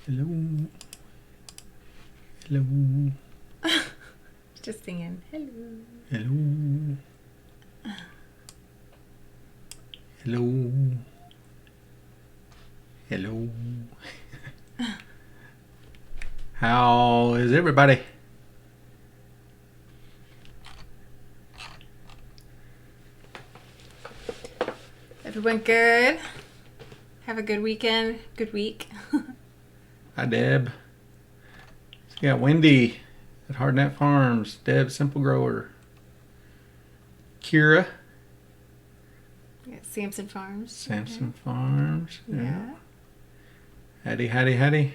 Hello. Hello. Just singing. Hello. Hello. Hello. Hello. How is everybody? Everyone good? Have a good weekend. Good week. Hi, Deb. So you got Wendy at Hardnett Farms. Deb, Simple Grower. Kira. Samson Farms. Samson Farms. Yeah. Hattie, Hattie, Hattie.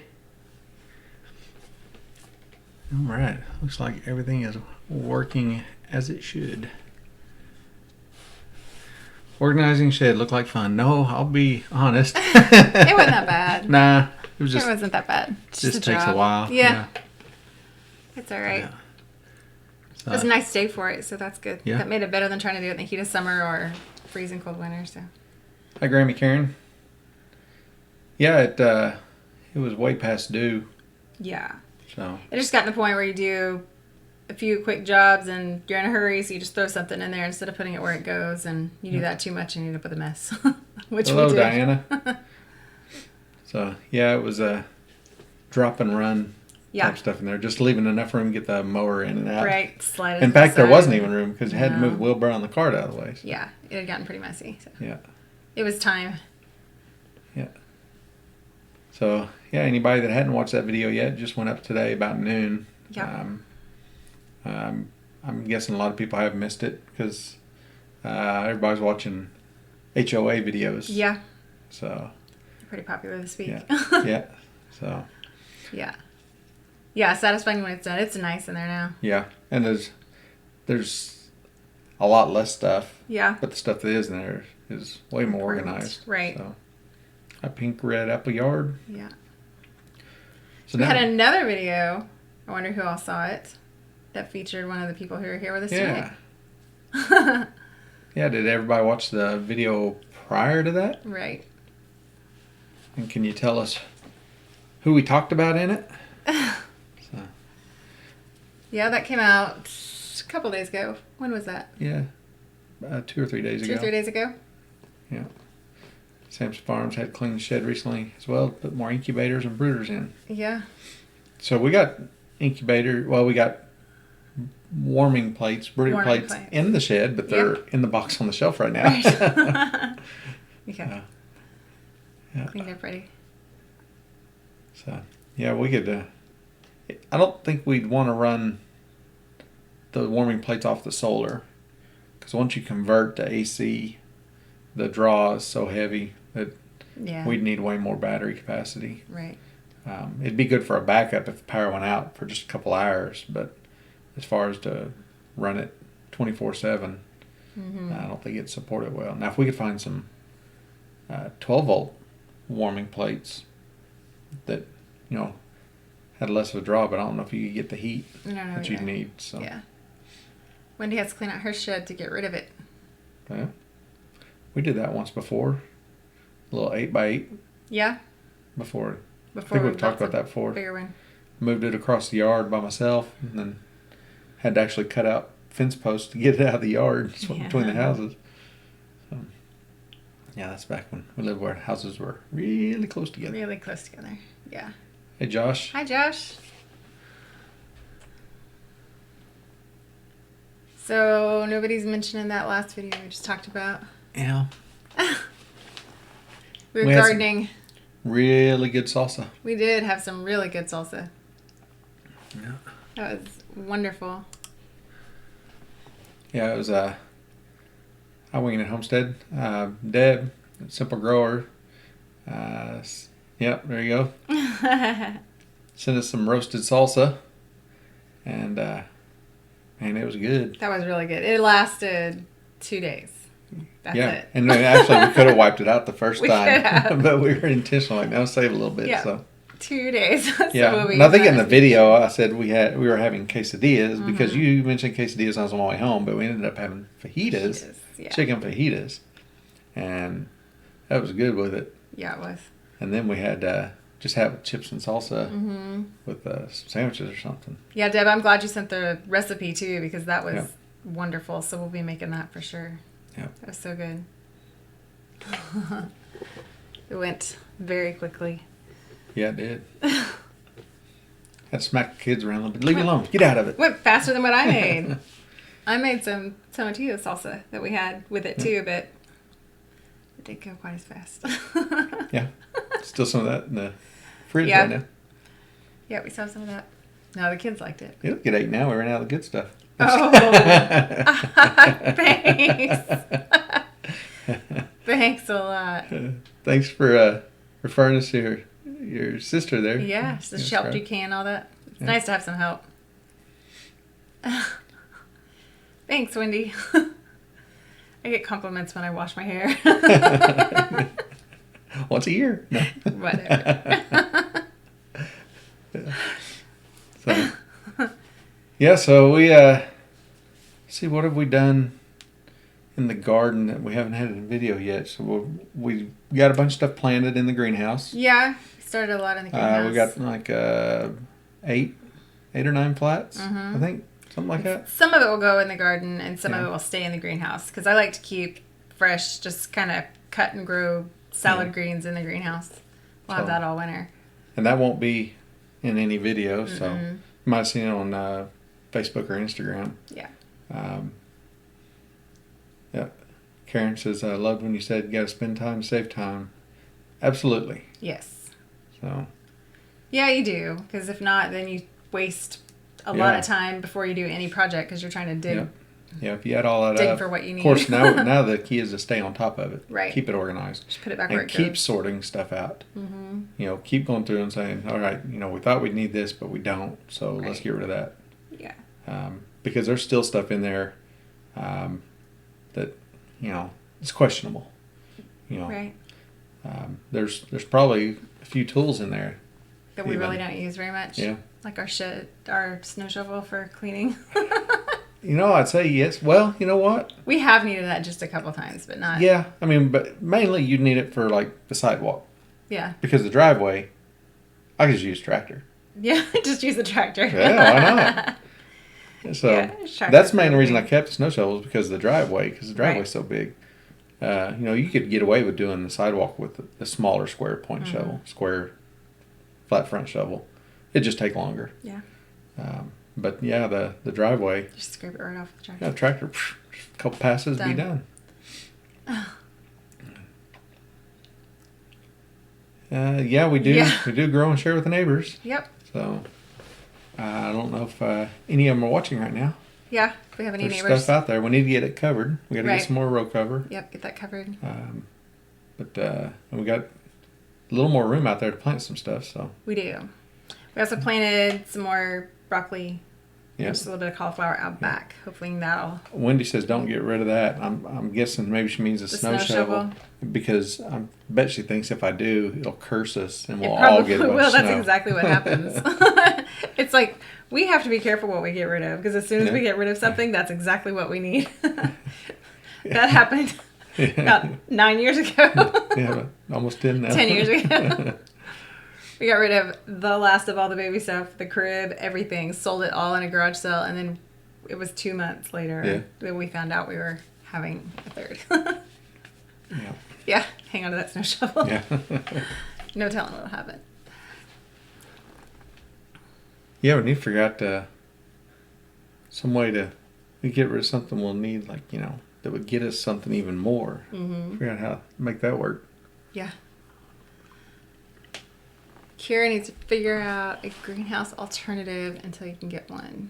All right. Looks like everything is working as it should. Organizing shed looked like fun. No, I'll be honest. It wasn't that bad. Nah, it was just. It wasn't that bad. It's Just a takes job. a while. Yeah. It's all right. Yeah. It was a nice day for it, so that's good. Yeah. That made it better than trying to do it in the heat of summer or freezing cold winter. So. Hi, Grammy Karen. Yeah, it was way past due. Yeah. So. It just got to the point where you do a few quick jobs and you're in a hurry, so you just throw something in there instead of putting it where it goes, and you do that too much and you end up with a mess. Which Hello, we did. Diana. So yeah, it was a drop and run type stuff in there, just leaving enough room to get the mower in and out. Right, slide it. In fact, there wasn't even room because you had to move the wheelbarrow and the cart out of the way. So. Yeah, it had gotten pretty messy. So. Yeah. It was time. Yeah. So yeah, anybody that hadn't watched that video yet, just went up today about noon. Yeah. I'm guessing a lot of people have missed it because everybody's watching HOA videos. Yeah. So. Pretty popular this week. Yeah. Yeah. So. Yeah. Yeah, satisfying when it's done. It's nice in there now. Yeah, and there's a lot less stuff. Yeah. But the stuff that is in there is way more organized. Right. So, a pink red apple yard. Yeah. So we now, had another video. I wonder who all saw it. That featured one of the people who were here with us today. Yeah, did everybody watch the video prior to that? Right. And can you tell us who we talked about in it? So. Yeah, that came out a couple days ago. When was that? Yeah, 2 or 3 days ago. 2 or 3 days ago? Yeah. Samson Farms had cleaned the shed recently as well, put more incubators and brooders in. Yeah. So we got we got warming plates, brooding plates in the shed, but they're in the box on the shelf right now. Right. Okay. Yeah. I think they're pretty. So, yeah, we could... I don't think we'd want to run the warming plates off the solar. Because once you convert to AC, the draw is so heavy that we'd need way more battery capacity. Right. It'd be good for a backup if the power went out for just a couple hours. But as far as to run it 24/7, I don't think it'd support it well. Now, if we could find some 12-volt warming plates that, had less of a draw, but I don't know if you could get the heat that you'd need. So. Yeah. Wendy has to clean out her shed to get rid of it. Yeah. We did that once before. A little 8x8. Yeah. Before I think we've talked about that before. Bigger one. Moved it across the yard by myself and then had to actually cut out fence posts to get it out of the yard between the houses. So, yeah, that's back when we lived where houses were really close together. Really close together. Yeah. Hey, Josh. Hi, Josh. So, nobody's mentioning that last video we just talked about. Yeah. We were gardening. Really good salsa. We did have some really good salsa. Yeah. That was wonderful. Yeah, it was I winged at Homestead. Deb, Simple Grower. Yep, there you go. Sent us some roasted salsa. And, man, it was good. That was really good. It lasted 2 days. That's it. And actually we could have wiped it out the first We time. But we were intentional, now save a little bit. Yeah. So 2 days. Yeah, and I think in the video I said we were having quesadillas because you mentioned quesadillas on my way home, but we ended up having fajitas, chicken fajitas, and that was good with it. Yeah, it was. And then we had just have it chips and salsa with some sandwiches or something. Yeah, Deb, I'm glad you sent the recipe too, because that was Yep. wonderful. So we'll be making that for sure. Yep. That was so good. It went very quickly. Yeah, it did. Had to smack the kids around a little bit. Leave it alone. Get out of it. Went faster than what I made. I made some tomatillo salsa that we had with it too, but it didn't go quite as fast. Yeah. Still some of that in the fridge Yeah. right now. Yeah, we saw some of that. No, the kids liked it. It'll get 8 now. We ran out of the good stuff. Oh, thanks. Thanks a lot. Thanks for referring us to your sister there. Yeah, so she helped you can all that. It's nice to have some help. Thanks, Wendy. I get compliments when I wash my hair. Once a year. No. Whatever. So we see, what have we done in the garden that we haven't had in video yet? So we got a bunch of stuff planted in the greenhouse. Yeah, we started a lot in the greenhouse. We got like 8 or 9 plants, I think, something like that. Some of it will go in the garden, and some of it will stay in the greenhouse, because I like to keep fresh, just kind of cut and grow salad greens in the greenhouse. We'll have that all winter. And that won't be in any video, so you might have seen it on Facebook or Instagram. Yeah. Yeah. Karen says, I loved when you said you got to spend time to save time. Absolutely. Yes. So. Yeah, you do, because if not, then you waste a lot of time before you do any project, because you're trying to dig. Yeah, if you add all that dig up. for what you need. Of course, now the key is to stay on top of it. Right. Keep it organized. Just put it back and where it keep goes. sorting stuff out. Keep going through and saying, all right, we thought we'd need this, but we don't, so let's get rid of that. Yeah. Because there's still stuff in there that, it's questionable. Right. There's probably a few tools in there That we really don't use very much. Yeah. Like our snow shovel for cleaning. I'd say yes. Well, you know what? We have needed that just a couple times, but not. Yeah, but mainly you'd need it for like the sidewalk. Yeah. Because the driveway, I could just use tractor. Yeah, just use the tractor. Yeah, why not? So that's the main reason I kept the snow shovel is because of the driveway, because the driveway's so big. You could get away with doing the sidewalk with the smaller square point shovel, square flat front shovel. It'd just take longer. Yeah. But yeah, the driveway. Just scrape it right off the tractor. Yeah, tractor, a couple passes, be done. Yeah, we do. Yeah. We do grow and share with the neighbors. Yep. So I don't know if any of them are watching right now. Yeah, if we have any There's neighbors. stuff out there. We need to get it covered. We got to get some more row cover. Yep, get that covered. But and we got a little more room out there to plant some stuff. So We do. We also planted some more broccoli. yeah. Just a little bit of cauliflower out back. Hopefully that'll. Wendy says don't get rid of that. I'm guessing maybe she means the snow shovel. Because I bet she thinks if I do, it'll curse us and we'll all get a bunch of That's snow. exactly what happens. It's like we have to be careful what we get rid of, because as soon as we get rid of something, that's exactly what we need. That happened about 9 years ago. Yeah, but almost 10 now. 10 years ago. We got rid of the last of all the baby stuff, the crib, everything, sold it all in a garage sale, and then it was 2 months later that we found out we were having a third. Yeah. Yeah, hang on to that snow shovel. Yeah. No telling what'll happen. Yeah, we need to figure out some way to get rid of something we'll need, like, that would get us something even more. Figure out how to make that work. Yeah. Kira needs to figure out a greenhouse alternative until you can get one.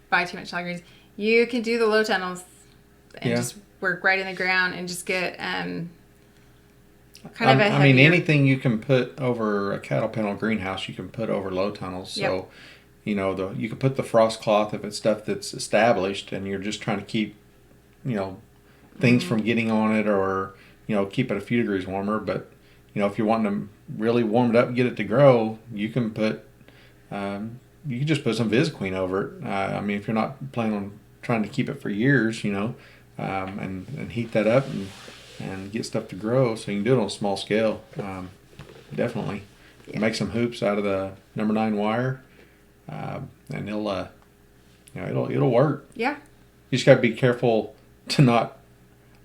Buy too much tall greens. You can do the low tunnels and just work right in the ground and just get kind of a heavier. Anything you can put over a cattle panel greenhouse, you can put over low tunnels. So, you can put the frost cloth if it's stuff that's established and you're just trying to keep, things from getting on it, or, keep it a few degrees warmer. But, if you're wanting to really warm it up and get it to grow, you can put, you can just put some Visqueen over it. If you're not planning on trying to keep it for years, and heat that up and get stuff to grow. So you can do it on a small scale. Definitely. Yeah. Make some hoops out of the number 9 wire, and it'll work. Yeah. You just got to be careful to not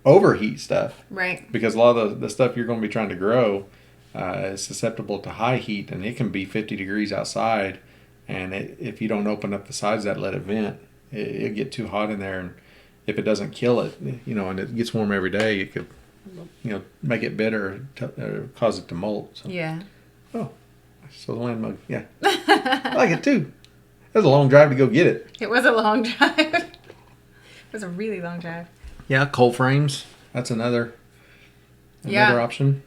overheat stuff. Right. Because a lot of the stuff you're going to be trying to grow is susceptible to high heat, and it can be 50 degrees outside. And if you don't open up the sides that let it vent, it'll get too hot in there. And if it doesn't kill it, and it gets warm every day, it could, make it bitter or cause it to molt. So. Yeah. Oh, so the land mug, yeah. I like it too. It was a long drive to go get it. It was a long drive. It was a really long drive. Yeah, cold frames. That's another option.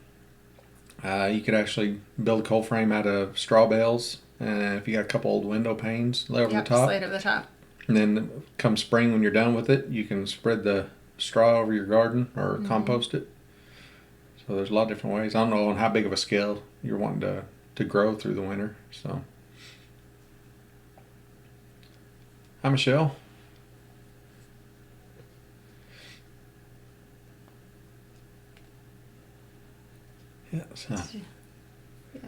You could actually build a cold frame out of straw bales. And if you got a couple old window panes, lay over the top. Slide over the top. And then come spring, when you're done with it, you can spread the straw over your garden or compost it. So there's a lot of different ways. I don't know on how big of a scale you're wanting to grow through the winter. So, hi, Michelle. Yeah. So. Yeah.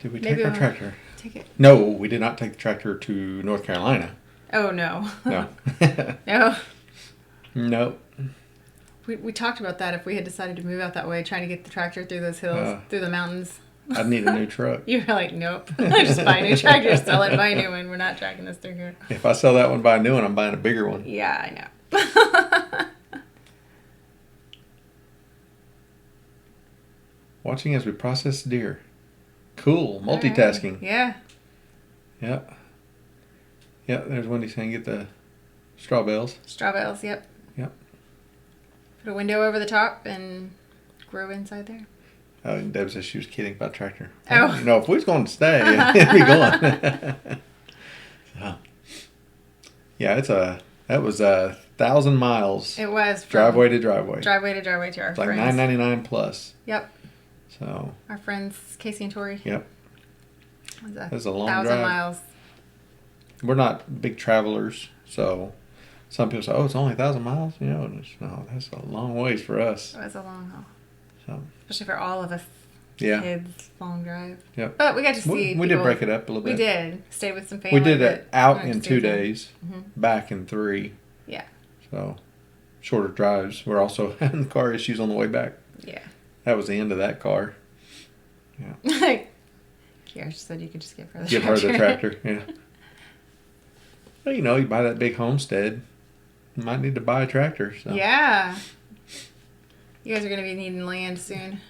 Did we take our tractor? Take it. No, we did not take the tractor to North Carolina. Oh, no. No. No. No. We talked about that if we had decided to move out that way, trying to get the tractor through those hills, through the mountains. I'd need a new truck. You were like, nope. Just buy a new tractor, sell it, buy a new one. We're not tracking this through here. If I sell that one, buy a new one, I'm buying a bigger one. Yeah, I know. Watching as we process deer. Cool. Multitasking. Right. Yeah. Yeah. Yeah, there's Wendy saying get the straw bales. Straw bales, yep. Yep. Put a window over the top and grow inside there. Oh, and Deb says she was kidding about tractor. Oh. If we was going to stay, it'd be gone. So, yeah, that was 1,000 miles. It was. Driveway to driveway. Driveway to driveway to our It's like friends. $9.99 plus. Yep. So. Our friends, Casey and Tori. Yep. That's a long 1,000 drive. miles. We're not big travelers, so some people say, "Oh, it's only 1,000 miles." No, that's a long ways for us. It was a long haul. So. Especially for all of us. Yeah. Kids, long drive. Yep. But we got to see. We did break it up a little bit. We did. Stay with some family. We did it out in 2 them. days, back in 3. Yeah. So, shorter drives. We're also having car issues on the way back. Yeah. That was the end of that car. Yeah. Kiara said you could just give her the Give tractor. her the tractor, yeah. Well, you buy that big homestead, you might need to buy a tractor. So. Yeah. You guys are going to be needing land soon.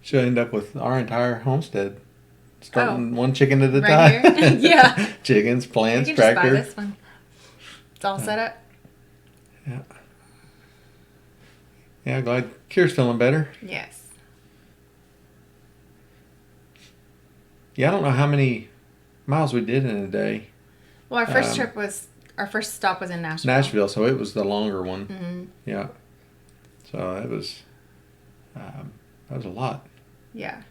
She'll end up with our entire homestead. Starting one chicken at a right time. Here? Yeah. Chickens, plants, you can tractor. Just buy this one. It's all set up. Yeah. Yeah, glad Kira's feeling better. Yes. Yeah, I don't know how many miles we did in a day. Well, our first stop was in Nashville. Nashville, so it was the longer one. Mm-hmm. Yeah. So it was, that was a lot. Yeah.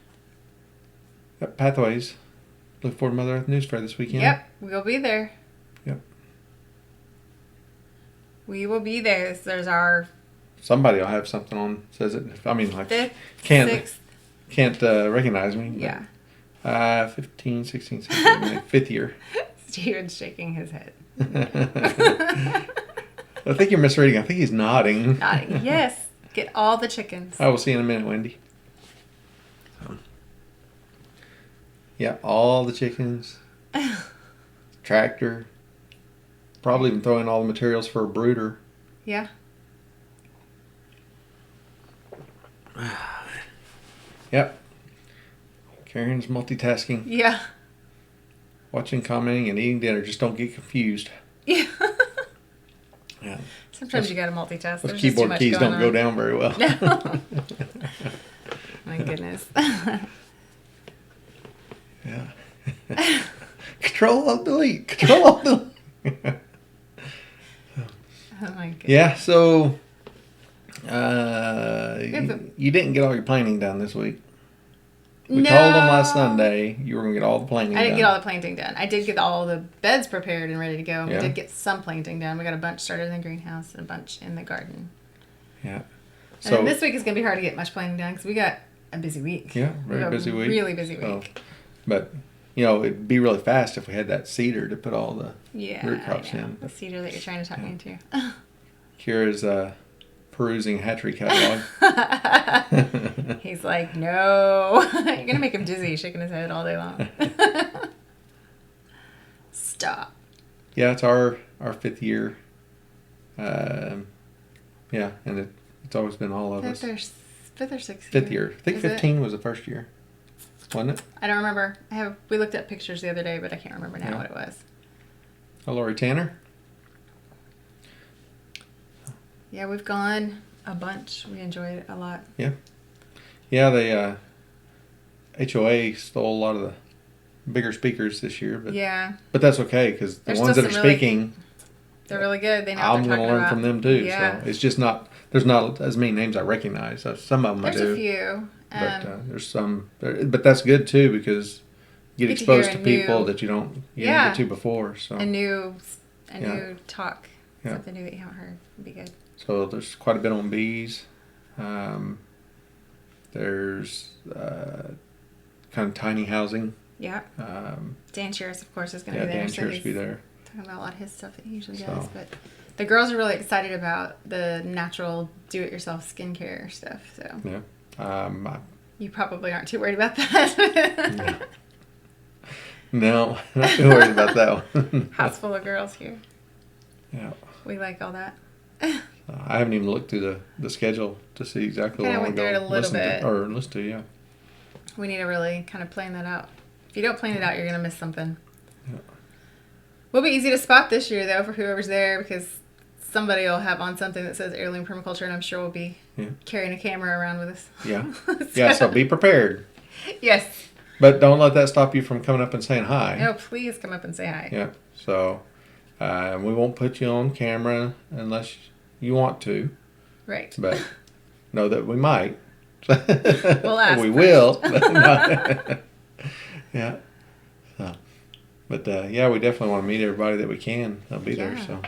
Yep, Pathways. Look forward to Mother Earth News Fair this weekend. Yep, we'll be there. Yep. We will be there. There's our... Somebody will have something on, says it. I mean, like, 5th, can't 6th. Recognize me. Yeah. 15, 16, 17, 5th year. Steven's shaking his head. I think you're misreading. I think he's nodding. Nodding. Yes. Get all the chickens. I will see you in a minute, Wendy. Yeah, all the chickens. Tractor. Probably even throw in all the materials for a brooder. Yeah. Yep. Karen's multitasking. Yeah. Watching, commenting, and eating dinner. Just don't get confused. Yeah. Yeah. Sometimes you gotta multitask. Those There's keyboard just keys too much don't go down very well. No. My goodness. Yeah. Control Alt Delete. Control Alt Delete. Oh my goodness. Yeah. So, you didn't get all your planting done this week. We told them last Sunday you were going to get all the planting done. I didn't get all the planting done. I did get all the beds prepared and ready to go. Yeah. We did get some planting done. We got a bunch started in the greenhouse and a bunch in the garden. Yeah. And then this week is going to be hard to get much planting done because we got a busy week. Yeah, very busy week. Really busy week. But, it'd be really fast if we had that cedar to put all the root crops I know. in. The cedar that you're trying to talk me into. Kira's perusing hatchery catalog. He's like, no. You're going to make him dizzy, shaking his head all day long. Stop. Yeah, it's our 5th year. Yeah, and it's always been all of us. Fifth or sixth 5th year. I think 15 was the first year. Wasn't it? I don't remember. We looked at pictures the other day, but I can't remember now what it was. Oh, Lori Tanner? Yeah, we've gone a bunch. We enjoyed it a lot. Yeah. Yeah, they HOA stole a lot of the bigger speakers this year, but that's okay because the ones that are speaking, they're really good. They know I'm going to learn from them too. Yeah. So it's just not there's not as many names I recognize. So some of them there's I do. A few, but there's some. But that's good too because you get exposed to people that you didn't get to before. So a new talk, something new that you haven't heard would be good. So there's quite a bit on bees. There's kind of tiny housing. Yeah. Dan Shears, of course, is going to be there. Dan Shears will be there. Talking about a lot of his stuff that he usually does. But the girls are really excited about the natural do-it-yourself skincare stuff. So yeah. You probably aren't too worried about that. No, not too worried about that one. House full of girls here. Yeah. We like all that. I haven't even looked through the schedule to see exactly what I want to go listen to. Yeah. We need to really kind of plan that out. If you don't plan it out, you're going to miss something. Yeah. We'll be easy to spot this year, though, for whoever's there, because somebody will have on something that says Heirloom Permaculture, and I'm sure we'll be carrying a camera around with us. Yeah. So be prepared. Yes. But don't let that stop you from coming up and saying hi. No, please come up and say hi. Yeah. So we won't put you on camera unless you want to. Right. But know that we might. We'll ask. We will. Yeah. So, but we definitely want to meet everybody that we can. They'll be there. So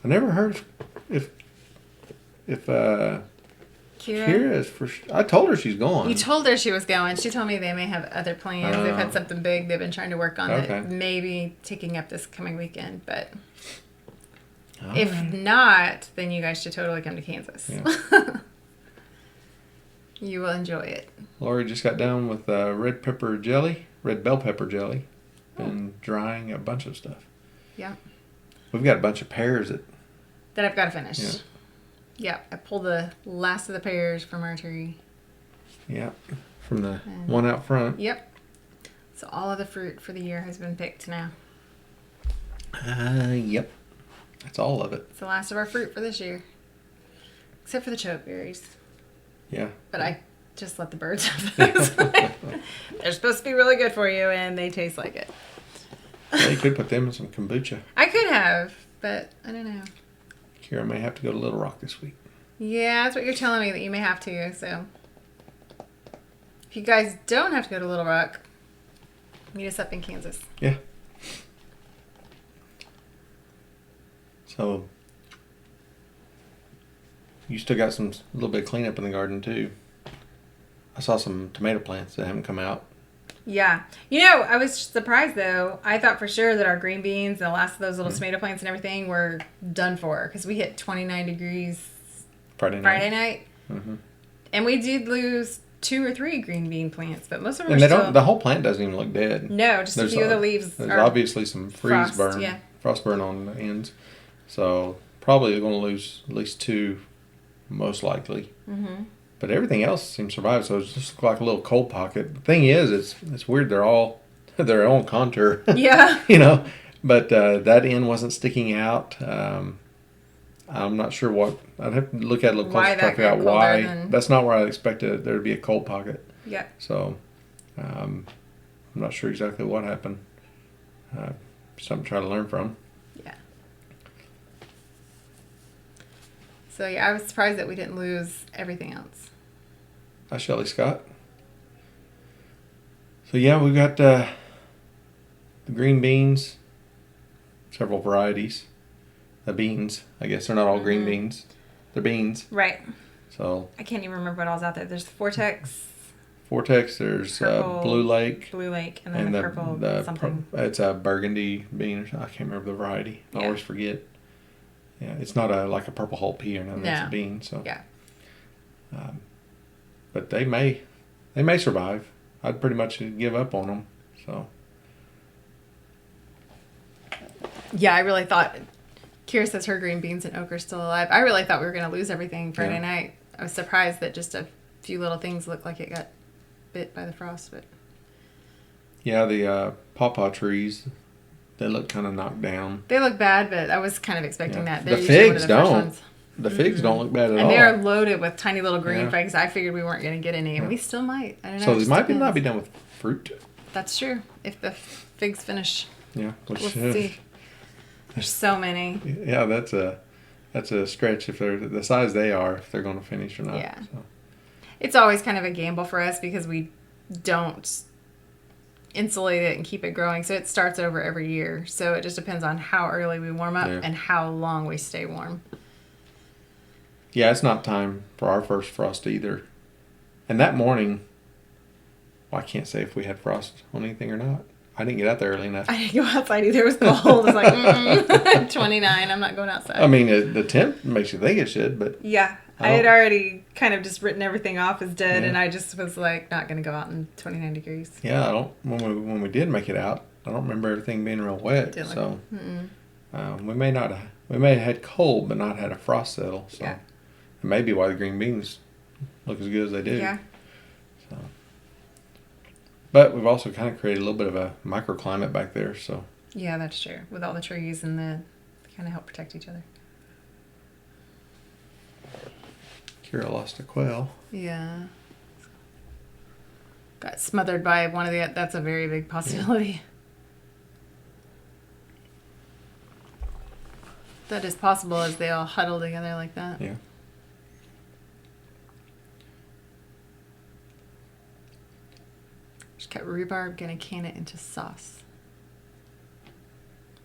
I never heard if Kira is for. I told her she's going. You told her she was going. She told me they may have other plans. They've had something big they've been trying to work on that may be taking up this coming weekend. But if not, then you guys should totally come to Kansas. Yeah. You will enjoy it. Lori just got done with red bell pepper jelly, and drying a bunch of stuff. Yeah. We've got a bunch of pears that I've got to finish. Yeah, I pulled the last of the pears from our tree. Yeah, from the one out front. Yep. So all of the fruit for the year has been picked now. Yep. That's all of it. It's the last of our fruit for this year. Except for the chokeberries. Yeah. But I just let the birds have those. They're supposed to be really good for you, and they taste like it. Yeah, you could put them in some kombucha. I could have, but I don't know. Kira may have to go to Little Rock this week. Yeah, that's what you're telling me, that you may have to. So if you guys don't have to go to Little Rock, meet us up in Kansas. Yeah. So you still got a little bit of cleanup in the garden too. I saw some tomato plants that haven't come out. Yeah. I was surprised though. I thought for sure that our green beans and the last of those little tomato plants and everything were done for, because we hit 29 degrees Friday night. Mm-hmm. And we did lose 2 or 3 green bean plants, but most of them the whole plant doesn't even look dead. No, just a few of the leaves. There's obviously some frost burn on the ends. So probably going to lose at least 2, most likely. Mm-hmm. But everything else seems to survive, so it's just like a little cold pocket. The thing is, it's weird. They're all their own contour. Yeah. But that end wasn't sticking out. I'm not sure what. I'd have to look at it a little closer to figure out why. That's not where I expected there to be a cold pocket. Yeah. So I'm not sure exactly what happened. Something to try to learn from. Yeah. So I was surprised that we didn't lose everything else. Hi, Shelly Scott. So we've got the green beans, several varieties. the beans. I guess they're not all green beans. They're beans. Right. So I can't even remember what all's out there. There's Vortex. There's Blue Lake. Blue Lake, and then the purple something. It's a burgundy bean. I can't remember the variety. I always forget. Yeah, it's not like a purple whole pea or nothing. No. It's a bean. So yeah. But they may survive. I'd pretty much give up on them. So. Yeah, I really thought. Kira says her green beans and okra are still alive. I really thought we were going to lose everything Friday night. I was surprised that just a few little things looked like it got bit by the frost. But yeah, the pawpaw trees, they look kind of knocked down. They look bad, but I was kind of expecting that. The figs don't. The figs don't look bad at all. And they are loaded with tiny little green figs. I figured we weren't going to get any, and we still might. I don't know. So they might not be done with fruit. That's true. If the figs finish. Yeah. We'll see. There's so many. Yeah, that's a stretch if they're the size they are, if they're going to finish or not. Yeah. So. It's always kind of a gamble for us because we don't insulate it and keep it growing. So it starts over every year. So it just depends on how early we warm up and how long we stay warm. Yeah, it's not time for our first frost either. And that morning, well, I can't say if we had frost on anything or not. I didn't get out there early enough. I didn't go outside either. It was cold. It was like 29. I'm not going outside. I mean, the temp makes you think it should, but... Yeah. I had already kind of just written everything off as dead, and I just was like not going to go out in 29 degrees. Yeah, I don't... When we did make it out, I don't remember everything being real wet. So we may have had cold, but not had a frost settle. So it may be why the green beans look as good as they do. Yeah. So... But we've also kind of created a little bit of a microclimate back there, so... Yeah, that's true. With all the trees and they kind of help protect each other. Kira lost a quail. Yeah. Got smothered by one of the... That's a very big possibility. That is possible as they all huddle together like that. Yeah. Cut rhubarb, gonna can it into sauce.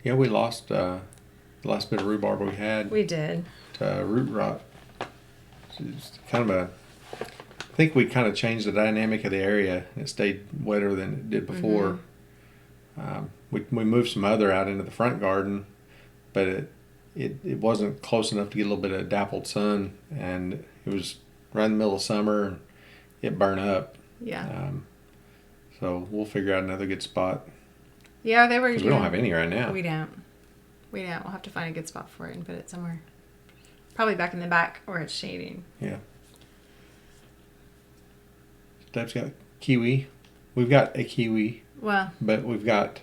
Yeah, we lost the last bit of rhubarb we had. We did. To root rot. It's kind of I think we kind of changed the dynamic of the area. It stayed wetter than it did before. We moved some other out into the front garden, but it wasn't close enough to get a little bit of dappled sun, and it was right in the middle of summer, and it burned up. Yeah. So we'll figure out another good spot. Yeah, they were. Because we don't have any right now. We don't. We'll have to find a good spot for it and put it somewhere. Probably back in the back where it's shading. Yeah. Deb's got kiwi. We've got a kiwi. Well. But we've got.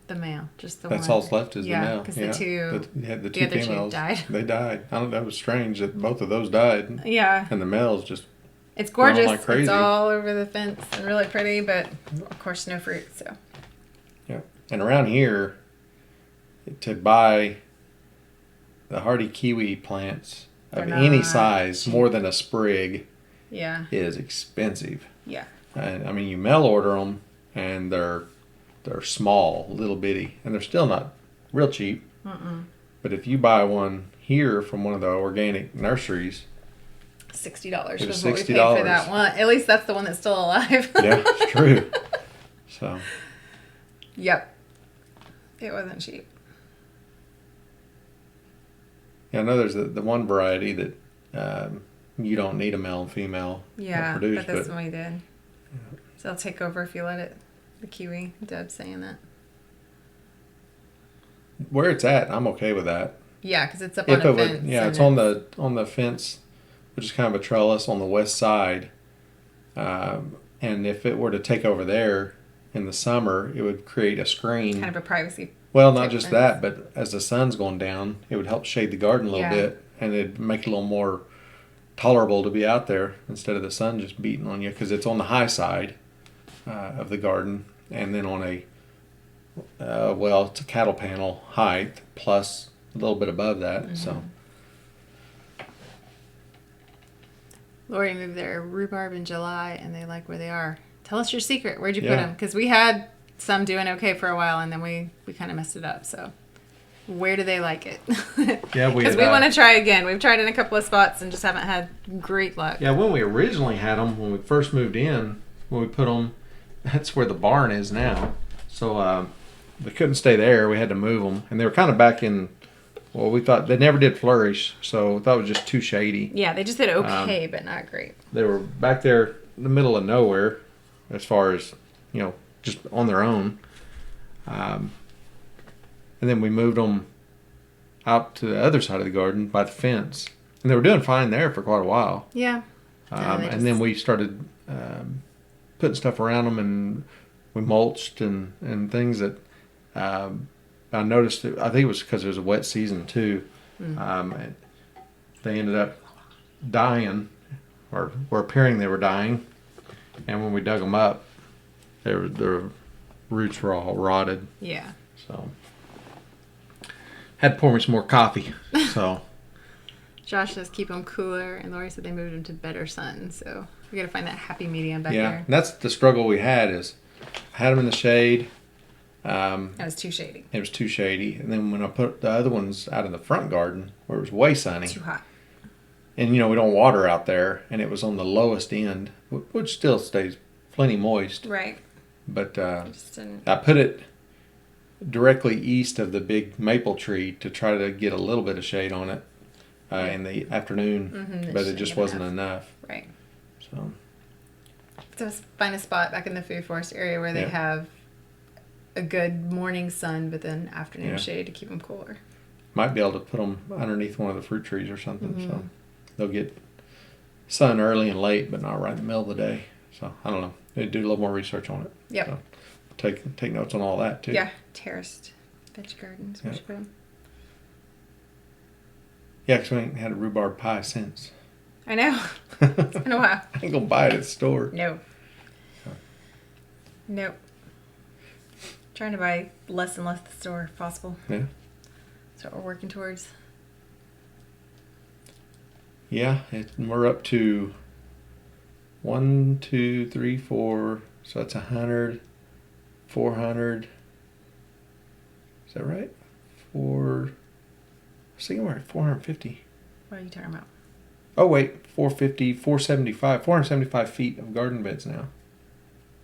The male, just the that's one. all that's left is the male. Because the two. The two other females. two died. They died. I don't know. That was strange that both of those died. Yeah. And the males just. It's gorgeous. Like crazy. It's all over the fence and really pretty, but of course no fruit. So. Yeah, and around here, to buy the hardy kiwi plants of any size, more than a sprig, is expensive. Yeah. And I mean, you mail order them, and they're small, little bitty, and they're still not real cheap. But if you buy one here from one of the organic nurseries. $60 was what we paid for that one. At least that's the one that's still alive. Yeah, it's true. So. Yep. It wasn't cheap. Yeah, I know there's the one variety that you don't need a male and female to produce. But that's what we did. Yeah. So they'll take over if you let it. The kiwi. Deb's saying that. Where it's at, I'm okay with that. Yeah, because it's up on a fence. It's on the fence, which is kind of a trellis on the west side. And if it were to take over there in the summer, it would create a screen. Kind of a privacy. Well, not just that, but as the sun's going down, it would help shade the garden a little bit, and it'd make it a little more tolerable to be out there instead of the sun just beating on you, because it's on the high side of the garden, and then on it's a cattle panel height plus a little bit above that, so. Lori moved their rhubarb in July, and they like where they are. Tell us your secret. Where'd you put them? Because we had some doing okay for a while, and then we kind of messed it up. So Where do they like it? Yeah, because we want to try again. We've tried in a couple of spots and just haven't had great luck. Yeah, when we originally had them, when we first moved in, when we put them, that's where the barn is now. So we couldn't stay there. We had to move them, and they were kind of back in. Well, we thought they never did flourish, so we thought it was just too shady. Yeah, they just did okay, but not great. They were back there in the middle of nowhere, as far as just on their own. And then we moved them out to the other side of the garden by the fence. And they were doing fine there for quite a while. Yeah. And then we started putting stuff around them, and we mulched and things that I noticed. I think it was because it was a wet season too. And they ended up dying, or were appearing they were dying. And when we dug them up, their roots were all rotted. Yeah. So had to pour me some more coffee. So Josh says keep them cooler, and Lori said they moved them to better sun. So we got to find that happy medium back there. Yeah, that's the struggle we had. Is I had them in the shade. It was too shady. It was too shady, and then when I put the other ones out in the front garden where it was way sunny, Too hot. and we don't water out there, and it was on the lowest end, which still stays plenty moist. Right. But Just didn't. I put it directly east of the big maple tree to try to get a little bit of shade on it in the afternoon, but it just wasn't enough. Right. So Just find a spot back in the food forest area where they have a good morning sun, but then afternoon shade to keep them cooler. Might be able to put them underneath one of the fruit trees or something, so they'll get sun early and late, but not right in the middle of the day. So I don't know. They do a little more research on it. Yep. So take notes on all that too. Yeah, terraced veg gardens. Yeah. We should put 'em. Yeah, because we ain't had a rhubarb pie since. I know. It's been a while. I ain't gonna buy it at the store. No. Nope. Trying to buy less and less at the store if possible. Yeah. That's what we're working towards. Yeah, we're up to 1, 2, 3, 4. So that's 100, 400. Is that right? I was thinking we're at 450. What are you talking about? Oh wait, 450, 475, 475 feet of garden beds now.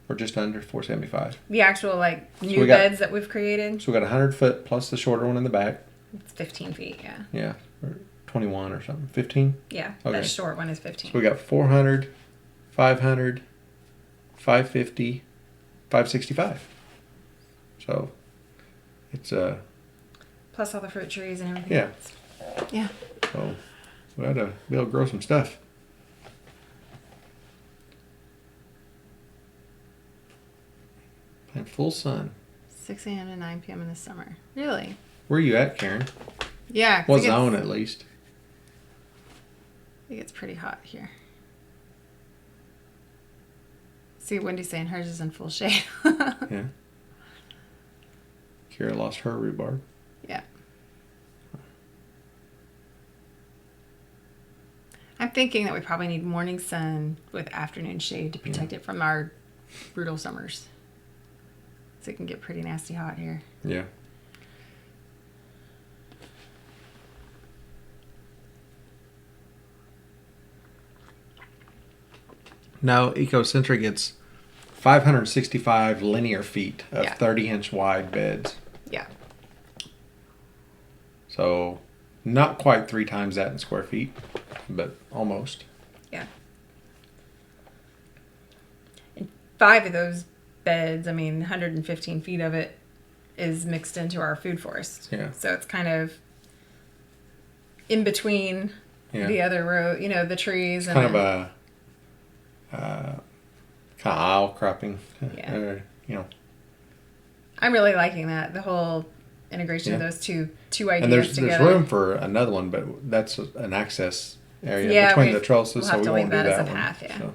Or just under 475. The actual new we got- beds that we've created. So we got 100 foot plus the shorter one in the back. It's 15 feet. Yeah. Yeah, or 21 or something. 15? Yeah. Okay. That short one is 15. So we got 400, 500, 550, 565. So it's Plus all the fruit trees and everything. Yeah. else. Yeah. So we ought to be able to grow some stuff. In full sun. 6 a.m. to 9 p.m. in the summer. Really? Where are you at, Karen? Yeah. 'cause What it gets- zone at least? It gets pretty hot here. See, Wendy's saying hers is in full shade. Yeah. Kara lost her rhubarb. Yeah. I'm thinking that we probably need morning sun with afternoon shade to protect it from our brutal summers. So it can get pretty nasty hot here. Yeah. Now, Ecocentric gets 565 linear feet of 30-inch wide beds. Yeah. So, not quite 3 times that in square feet, but almost. Yeah. And 5 of those beds, 115 feet of it is mixed into our food forest. Yeah. So it's kind of in between the other row, the trees. It's kind of a kind of aisle cropping. Yeah. I'm really liking that, the whole integration of those two ideas and there's together. There's room for another one, but that's an access area between the trellises, we'll have so to we leave won't do that as that a one. path, yeah. So.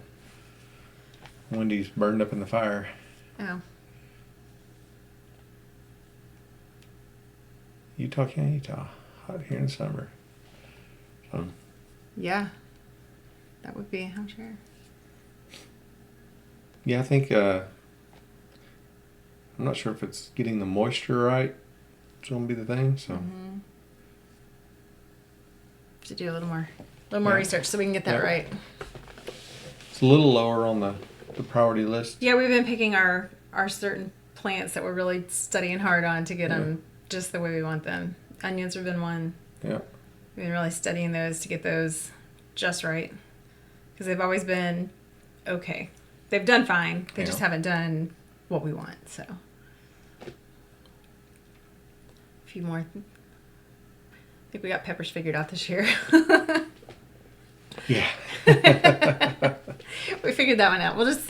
Wendy's burned up in the fire. Oh. Utah, hot here in the summer. Yeah. That would be, I'm sure. Yeah, I think I'm not sure if it's getting the moisture right going to be the thing. So To do a little more research so we can get that right. It's a little lower on the priority list. Yeah, we've been picking our certain plants that we're really studying hard on to get them just the way we want them. Onions have been one. Yeah. We've been really studying those to get those just right. Because they've always been okay. They've done fine. They just haven't done what we want. So, a few more. I think we got peppers figured out this year. Yeah. We figured that one out. We'll just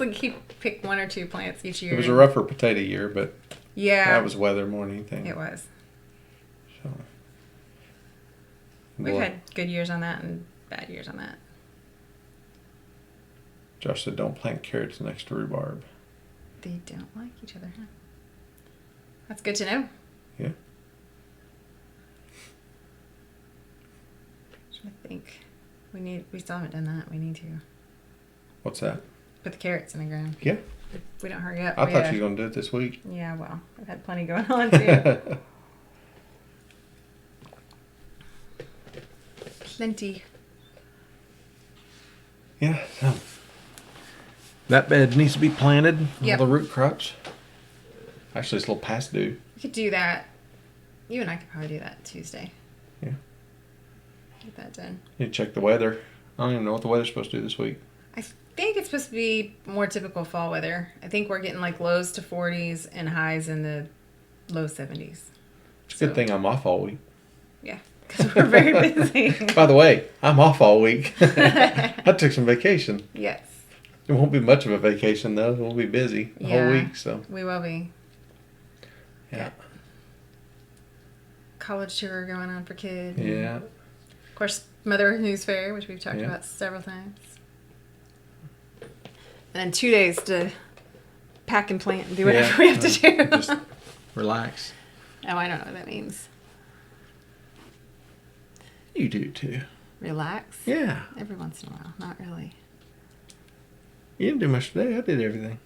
pick one or two plants each year. It was a rougher potato year, but that was weather more than anything. It was. So we've had good years on that and bad years on that. Josh said, "Don't plant carrots next to rhubarb." They don't like each other, huh? That's good to know. Yeah. I think we still haven't done that. We need to. What's that? Put the carrots in the ground. Yeah. If we don't hurry up. I thought you were going to do it this week. Yeah, well, I've had plenty going on too. Plenty. Yeah. So that bed needs to be planted. Yep. All the root crops. Actually, it's a little past due. We could do that. You and I could probably do that Tuesday. Yeah. Get that done. You check the weather. I don't even know what the weather's supposed to do this week. I think it's supposed to be more typical fall weather. I think we're getting like lows to 40s and highs in the low 70s. It's a good thing I'm off all week. Yeah, because we're very busy. By the way, I'm off all week. I took some vacation. Yes. It won't be much of a vacation, though. We'll be busy the whole week. So we will be. Yeah. College tour going on for kids. Yeah. Of course, Mother News Fair, which we've talked about several times. And then 2 days to pack and plant and do whatever we have to do. Just relax. Oh, I don't know what that means. You do too. Relax? Yeah. Every once in a while. Not really. You didn't do much today. I did everything.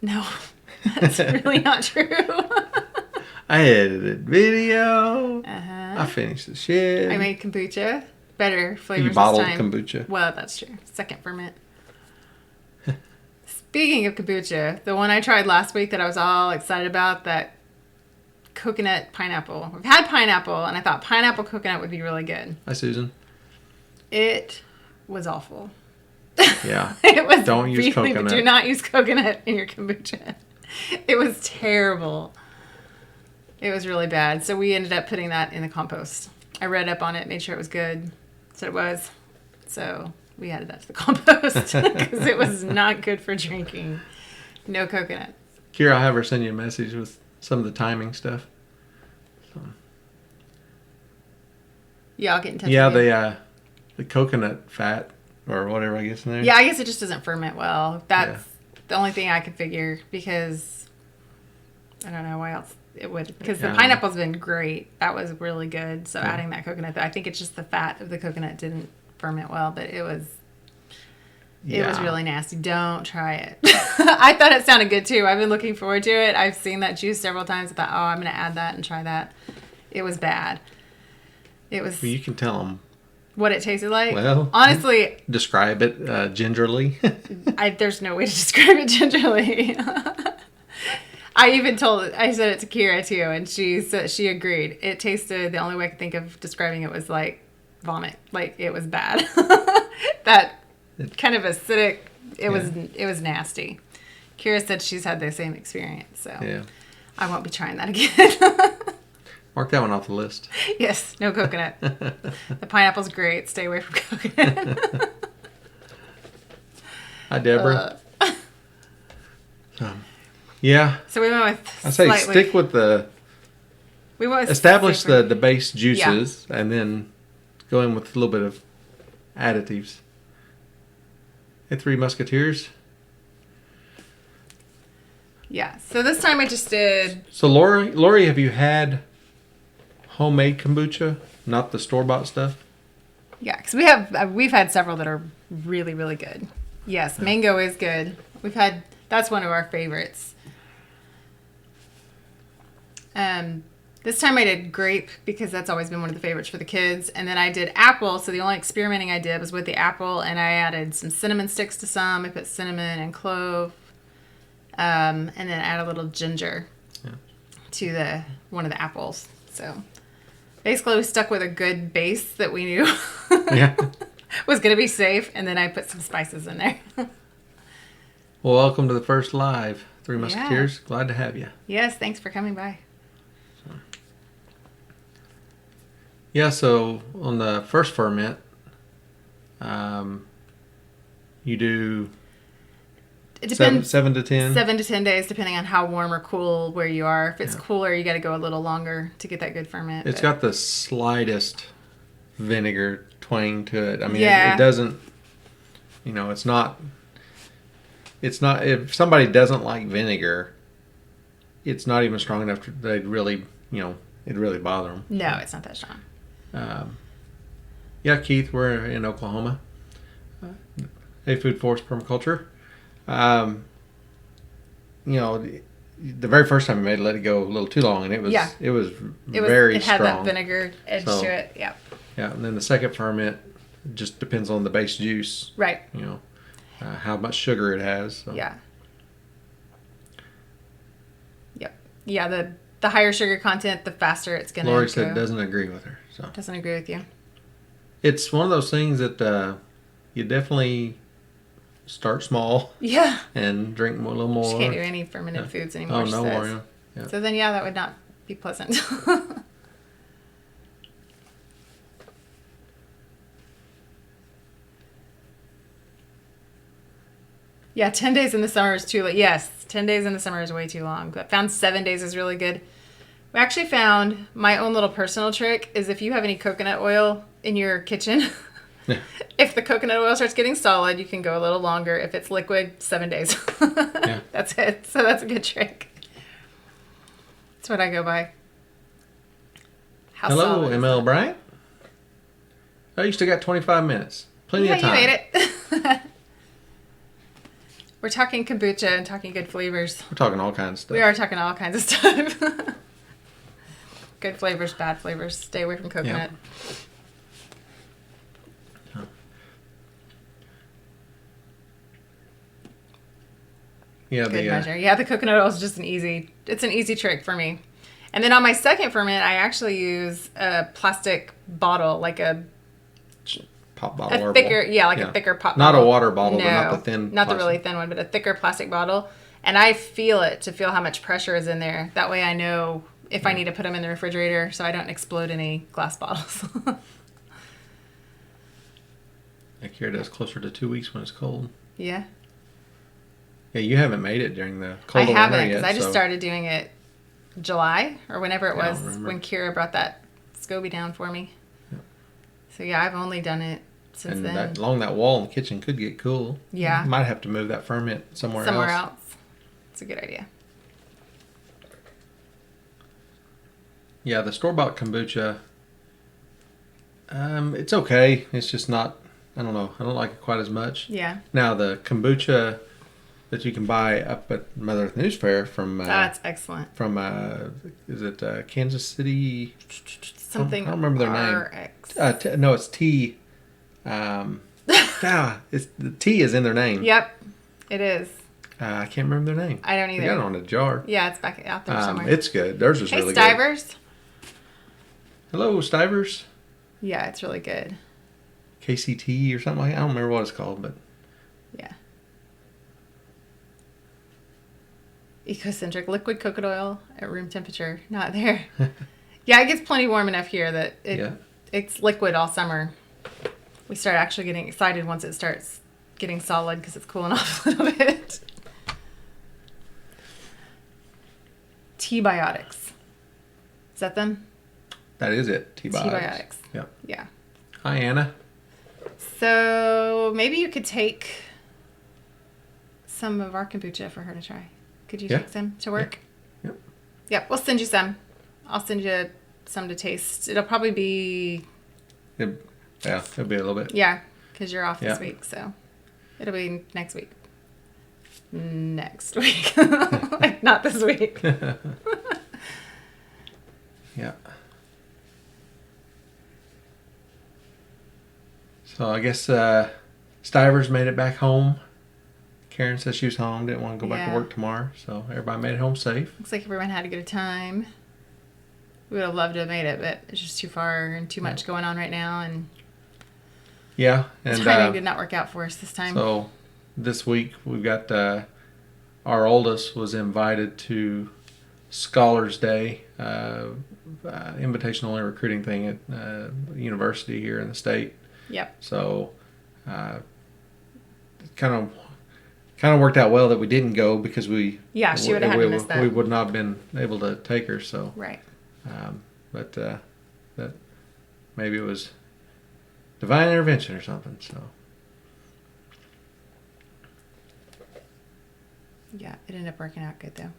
No. That's really not true. I edited video. Uh-huh. I finished the shed. I made kombucha. Better flavors You bottled this time. kombucha. Well, that's true. Second ferment. Speaking of kombucha, the one I tried last week that I was all excited about, that coconut pineapple. We've had pineapple, and I thought pineapple coconut would be really good. Hi, Susan. It was awful. Yeah. It was Don't use coconut. Do not use coconut in your kombucha. It was terrible. It was really bad. So we ended up putting that in the compost. I read up on it, made sure it was good. Said it was. So we added that to the compost because it was not good for drinking. No coconut. Kira, I'll have her send you a message with some of the timing stuff. So. Yeah, I'll get in touch with you. The coconut fat or whatever I guess in there. Yeah, I guess it just doesn't ferment well. That's the only thing I could figure because I don't know why else it would. Because the pineapple's been great. That was really good. So adding that coconut, I think it's just the fat of the coconut didn't ferment well, but it was really nasty. Don't try it. I thought it sounded good too. I've been looking forward to it. I've seen that juice several times. I thought, I'm going to add that and try that. It was bad. It was. Well, you can tell them what it tasted like. Well, honestly, describe it gingerly. There's no way to describe it gingerly. I said it to Kira too, and she agreed. It tasted. The only way I could think of describing it was like vomit. Like it was bad. That kind of acidic. It was nasty. Kira said she's had the same experience, so I won't be trying that again. Mark that one off the list. Yes, no coconut. The pineapple's great. Stay away from coconut. Hi, Deborah. Yeah. So we went with. I say stick with the. We went with establish the base juices and then go in with a little bit of additives. Hey, Three Musketeers. Yeah. So this time I just did. So Lori, have you had homemade kombucha, not the store-bought stuff? Yeah, because we've had several that are really, really good. Yes, mango is good. That's one of our favorites. This time I did grape because that's always been one of the favorites for the kids. And then I did apple. So the only experimenting I did was with the apple, and I added some cinnamon sticks to some. I put cinnamon and clove, and then add a little ginger to one of the apples. So basically we stuck with a good base that we knew was going to be safe. And then I put some spices in there. Well, welcome to the first live Three Musketeers. Yeah. Glad to have you. Yes, thanks for coming by. Yeah, so on the first ferment, you do it depends, 7 to 10? 7 to 10 days, depending on how warm or cool where you are. If it's cooler, you got to go a little longer to get that good ferment. It's got the slightest vinegar twang to it. I mean, it doesn't, it's not, if somebody doesn't like vinegar, it's not even strong enough to, they'd really, it'd really bother them. No, it's not that strong. Keith, we're in Oklahoma. Food Forest Permaculture. The very first time I made it, let it go a little too long, and it was very strong. It had that vinegar edge to it. Yeah. Yeah, and then the second ferment just depends on the base juice. Right. How much sugar it has. So. Yeah. Yep. Yeah. The higher sugar content, the faster it's going to go. Lori said doesn't agree with her. So doesn't agree with you. It's one of those things that you definitely start small. Yeah. And drink a little more. She can't do any fermented foods anymore. Oh, no more. Yeah. So then, that would not be pleasant. Yeah, 10 days in the summer is too late. Yes, 10 days in the summer is way too long. But found 7 days is really good. We actually found my own little personal trick is if you have any coconut oil in your kitchen, if the coconut oil starts getting solid, you can go a little longer. If it's liquid, 7 days. That's it. So that's a good trick. That's what I go by. Hello, ML Bryant. Oh, you still got 25 minutes. Plenty of time. You made it. We're talking kombucha and talking good flavors. We're talking all kinds of stuff. We are talking all kinds of stuff. Good flavors, bad flavors. Stay away from coconut. Yeah, good measure. Yeah, the coconut oil is just an easy trick for me. And then on my second ferment, I actually use a plastic bottle, like a pop bottle, a thicker pop bottle. Not a water bottle, but not the thin. Not the really thin one, but a thicker plastic bottle. And I feel it to feel how much pressure is in there. That way I know if I need to put them in the refrigerator so I don't explode any glass bottles. Like here, it does closer to 2 weeks when it's cold. Yeah. Yeah, you haven't made it during the cold winter yet. I haven't, because I just started doing it July or whenever it was when Kira brought that SCOBY down for me. Yep. So yeah, I've only done it since then. Along that wall in the kitchen could get cool. Yeah. You might have to move that ferment somewhere else. It's a good idea. Yeah, the store-bought kombucha, it's okay. It's just not, I don't know. I don't like it quite as much. Yeah. Now, the kombucha that you can buy up at Mother Earth News Fair from... that's excellent. From, is it Kansas City? Something I don't remember their name. No, it's T. The T is in their name. Yep, it is. I can't remember their name. I don't either. They got it on a jar. Yeah, it's back out there somewhere. It's good. Theirs is really Stivers. Good. Hello, Stivers. Yeah, it's really good. KCT or something like that. I don't remember what it's called, but... Yeah. Ecocentric liquid coconut oil at room temperature. Not there. Yeah, it gets plenty warm enough here that it's liquid all summer. We start actually getting excited once it starts getting solid because it's cooling off a little bit. T-biotics. Is that them? That is it. T-biotics. T-biotics. Yeah. Yeah. Hi, Anna. So maybe you could take some of our kombucha for her to try. Could you take some to work? Yep. Yep. We'll send you some. I'll send you some to taste. It'll probably be... it'll be a little bit. Yeah, because you're off this week, so it'll be next week. Next week. Not this week. Yeah. So I guess Stivers made it back home. Karen said she was home, didn't want to go back to work tomorrow, so everybody made it home safe. Looks like everyone had a good time. We would have loved to have made it, but it's just too far and too much going on right now, and and the timing did not work out for us this time. So this week we've got our oldest was invited to Scholars Day, invitation only recruiting thing at university here in the state. Yep. So kind of worked out well that we didn't go because she would have had to miss that. We would not have been able to take her. So right. But that maybe it was divine intervention or something. So yeah, it ended up working out good though.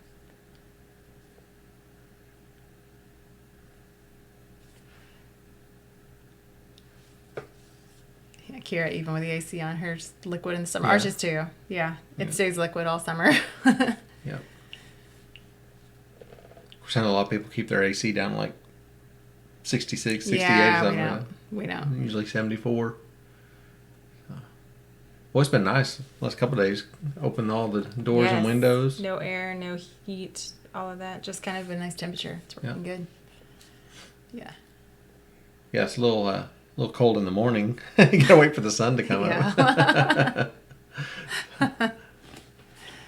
Yeah, Kira, even with the AC on, hers liquid in the summer. Ours is too. Yeah, it stays liquid all summer. Yep. Of course, I know a lot of people keep their AC down like 66, 68 or something. We know. Usually 74. Well, it's been nice the last couple of days. Open all the doors and windows. No air, no heat, all of that. Just kind of a nice temperature. It's working good. Yeah. Yeah, it's a little cold in the morning. You gotta wait for the sun to come out.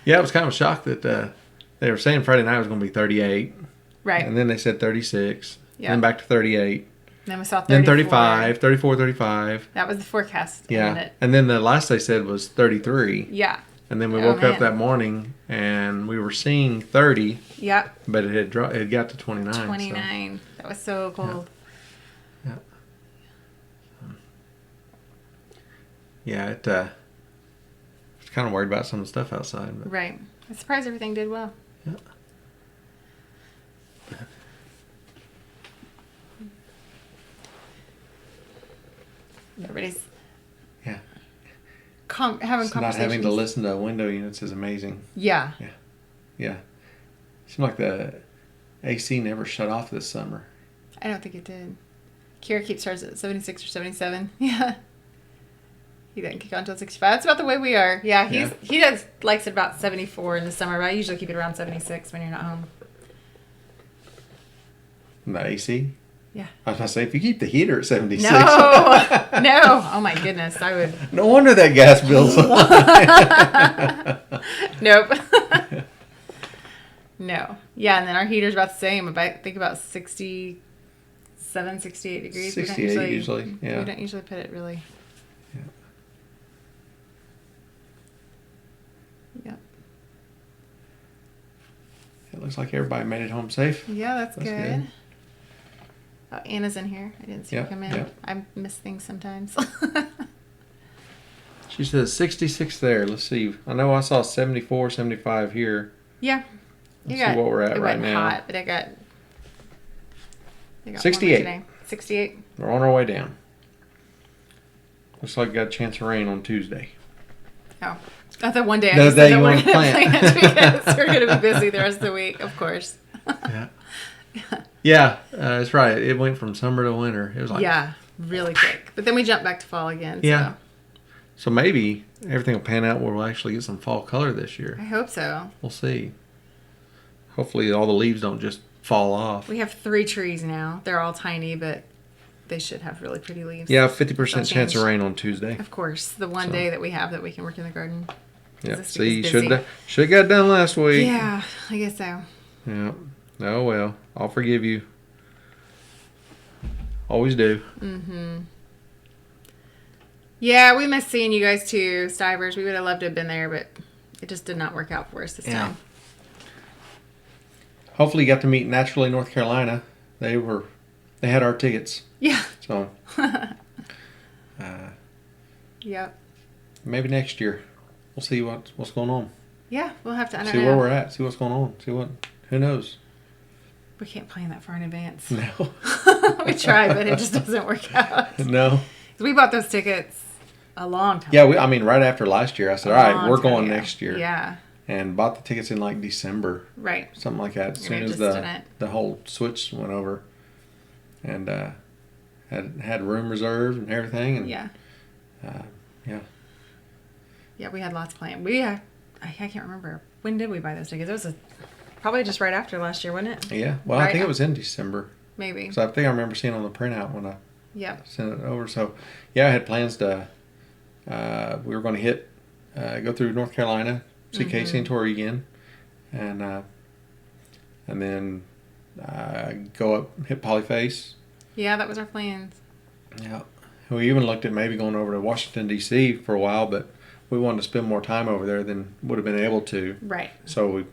Yeah, I was kind of shocked that they were saying Friday night was going to be 38. Right. And then they said 36. Yeah. Then back to 38. Then we saw 34. Then 35, 34, 35. That was the forecast. Yeah. And then the last they said was 33. Yeah. And then we woke up that morning and we were seeing 30. Yeah. But it got to 29. 29. So. That was so cold. Yeah. Yeah, I was kind of worried about some of the stuff outside. But. Right. I'm surprised everything did well. Yeah. Everybody's having having conversations. Not having to listen to window units is amazing. Yeah. Yeah. Seemed like the AC never shut off this summer. I don't think it did. Kira keeps hers at 76 or 77. Yeah. He didn't kick on until 65. That's about the way we are. Yeah, he likes it about 74 in the summer, but I usually keep it around 76 when you're not home. The AC? Yeah. I was going to say, if you keep the heater at 76. No. Oh my goodness. I would. No wonder that gas bill's so high. Nope. No. Yeah, and then our heater's about the same. I think about 67, 68 degrees. 68 usually. Yeah. We don't usually put it really. Yeah. It looks like everybody made it home safe. Yeah, that's good. Oh, Anna's in here. I didn't see her come in. Yeah. I miss things sometimes. She says 66 there. Let's see. I know I saw 74, 75 here. Yeah. Let's see what we're at right now. It wasn't hot, but I got 68. 68. We're on our way down. Looks like we got a chance of rain on Tuesday. Oh. I thought one day you want to plant. Because we're going to be busy the rest of the week, of course. Yeah, that's right. It went from summer to winter. It was like really quick. But then we jumped back to fall again. Yeah. So maybe everything will pan out where we'll actually get some fall color this year. I hope so. We'll see. Hopefully all the leaves don't just fall off. We have 3 trees now. They're all tiny, but they should have really pretty leaves. Yeah, 50% chance of rain on Tuesday. Of course. The one day that we have that we can work in the garden. Yeah, see, should have got done last week. Yeah, I guess so. Yeah. Oh, well. I'll forgive you. Always do. Mm-hmm. Yeah, we miss seeing you guys too, Stivers. We would have loved to have been there, but it just did not work out for us this time. Hopefully you got to meet Naturally North Carolina. They had our tickets. Yeah. So. Yep. Maybe next year. We'll see what's going on. Yeah, we'll have to. I don't see know. Where we're at. See what's going on. Who knows. We can't plan that far in advance. No. We try, but it just doesn't work out. No. We bought those tickets a long time. Yeah, right after last year, I said, all right, we're going next year. Yeah. And bought the tickets in like December. Right. Something like that. As soon as the whole switch went over. and had room reserved and everything. And yeah. Yeah. Yeah, we had lots planned. I can't remember. When did we buy those tickets? It was probably just right after last year, wasn't it? Yeah. Well, right I think it was in December. Maybe. So I think I remember seeing on the printout when I Yep. sent it over. So, yeah, I had plans to, we were going to go through North Carolina, see Casey and Tori again, and then go up, hit Polyface. Yeah, that was our plans. Yeah. We even looked at maybe going over to Washington, D.C. for a while, but we wanted to spend more time over there than would have been able to. Right. So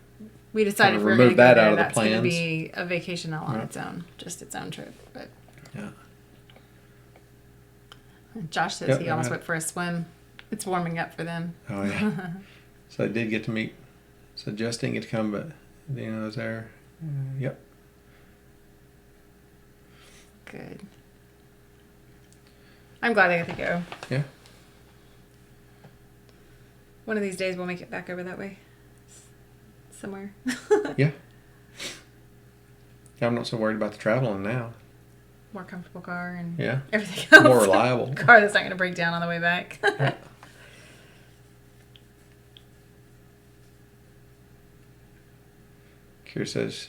we decided if we were going to go there, that's going to be a vacation all on its own, just its own trip. But yeah. Josh says he almost went for a swim. It's warming up for them. Oh, yeah. So I did get to meet. So Jess didn't get to come, but Dana was there. Yep. Good. I'm glad they got to go. Yeah. One of these days we'll make it back over that way. Somewhere. Yeah. I'm not so worried about the traveling now. More comfortable car and yeah. everything else. More reliable. Car that's not going to break down on the way back. Yeah. Kira says,